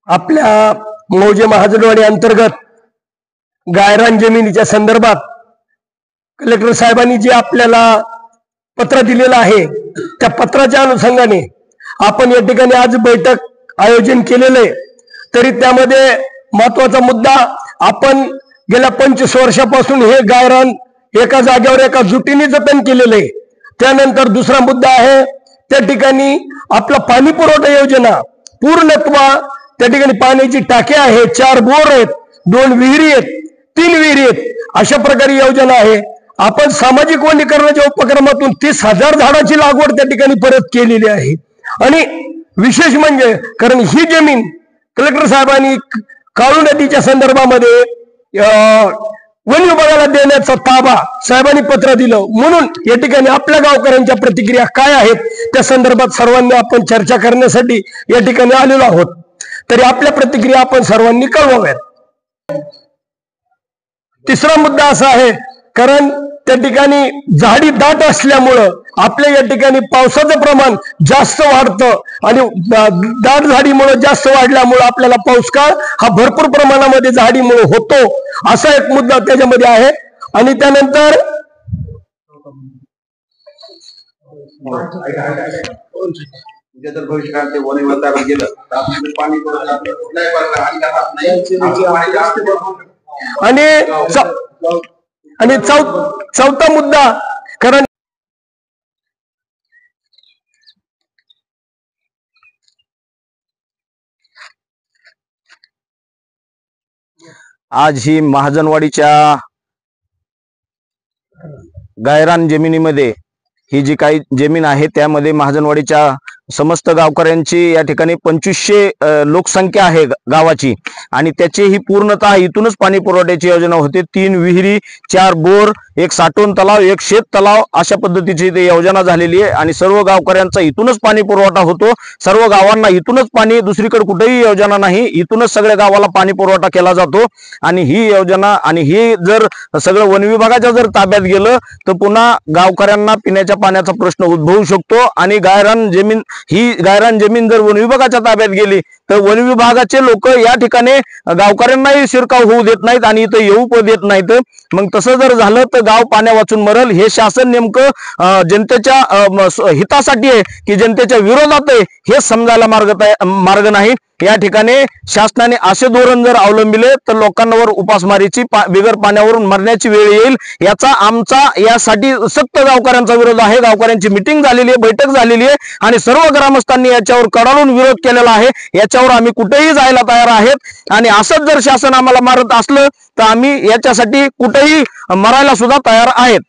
आपल्या मौजे महाजनवाडी अंतर्गत गायरान जमिनीच्या संदर्भात कलेक्टर साहेबांनी जे आपल्याला पत्र दिलेलं आहे त्या पत्राच्या अनुषंगाने आपण या ठिकाणी आज बैठक आयोजन केलेलं आहे। तरी त्यामध्ये महत्वाचा मुद्दा, आपण गेल्या 25 वर्षापासून हे गायरान एका जागेवर एका जुटीने जतन केलेलं आहे। त्यानंतर दुसरा मुद्दा आहे, त्या ठिकाणी आपला पाणी पुरवठा योजना पूर्णत्व, त्या ठिकाणी पाण्याची टाकी आहे, 4 बोर आहेत, 2 विहिरी आहेत, 3 विहिरी आहेत, अशा प्रकारे योजना आहे। आपण सामाजिक वनीकरणाच्या उपक्रमातून 30,000 झाडाची लागवड त्या ठिकाणी परत केलेली आहे। आणि विशेष म्हणजे, कारण ही जमीन कलेक्टर साहेबांनी काळू नदीच्या संदर्भामध्ये वन विभागाला देण्याचा ताबा साहेबांनी पत्र दिलं, म्हणून या ठिकाणी आपल्या गावकऱ्यांच्या प्रतिक्रिया काय आहेत त्या संदर्भात सर्वांनी आपण चर्चा करण्यासाठी या ठिकाणी आलेलो आहोत। तरी आपल्या प्रतिक्रिया आपण सर्वांनी कळवाव्यात। तिसरा मुद्दा असा आहे, कारण त्या ठिकाणी झाडी दाट असल्यामुळं आपल्या या ठिकाणी पावसाचं प्रमाण जास्त वाढतं आणि दाट झाडीमुळे जास्त वाढल्यामुळे आपल्याला पाऊसकाळ हा भरपूर प्रमाणामध्ये झाडीमुळे होतो, असा एक मुद्दा त्याच्यामध्ये आहे। आणि त्यानंतर जर भविष्यकाळात ते वन विभागाला गेलं तर आपण पाणी आणि चौथा मुद्दा, कारण आज ही महाजनवाडीच्या गायरान जमिनीमध्ये ही जी काही जमीन आहे त्यामध्ये महाजनवाडीच्या समस्त गावकऱ्यांची या ठिकाणी 2500 लोकसंख्या आहे गावाची, आणि त्याची ही पूर्णतः इथूनच पाणी पुरवठ्याची योजना होती। 3 विहिरी, 4 बोर, 1 साठवण तलाव, 1 शेत तलाव, अशा पद्धतीची ती योजना झालेली आहे। आणि सर्व गावकऱ्यांचा इथूनच पाणी पुरवठा होतो, सर्व गावांना इथूनच पाणी, दुसरीकडे कुठेही योजना नाही, इथूनच सगळ्या गावाला पाणी पुरवठा केला जातो। आणि ही योजना आणि ही जर सगळं वन विभागाच्या जर ताब्यात गेलं तर पुन्हा गावकऱ्यांना पिण्याच्या पाण्याचा प्रश्न उद्भवू शकतो। आणि ही गायरान जमीन जर वन विभागाच्या ताब्यात गेली तर वन विभागाचे लोक या ठिकाणी गावकऱ्यांनाही शिरकाव होऊ देत नाहीत आणि इथं येऊ पण देत नाहीत। मग तसं जर झालं तर गाव पाण्या वाचून मरल। हे शासन नेमकं जनतेच्या हितासाठी आहे की जनतेच्या विरोधात आहे हे समजायला मार्ग नाही। या ठिकाणी शासनाने असे धोरण जर अवलंबिले तर लोकांवर उपासमारीची, बिगर पाण्यावरून मरण्याची वेळ येईल। याचा आमचा यासाठी सक्त गावकऱ्यांचा विरोध आहे। गावकऱ्यांची मीटिंग झालेली आहे, बैठक झालेली आहे आणि सर्व ग्रामस्थांनी याच्यावर कडाडून विरोध केलेला आहे। याच्यावर आम्ही कुठेही जायला तयार आहेत आणि असंच जर शासन आम्हाला मारत असलं तर आम्ही याच्यासाठी कुठेही मरायला सुद्धा तयार आहेत।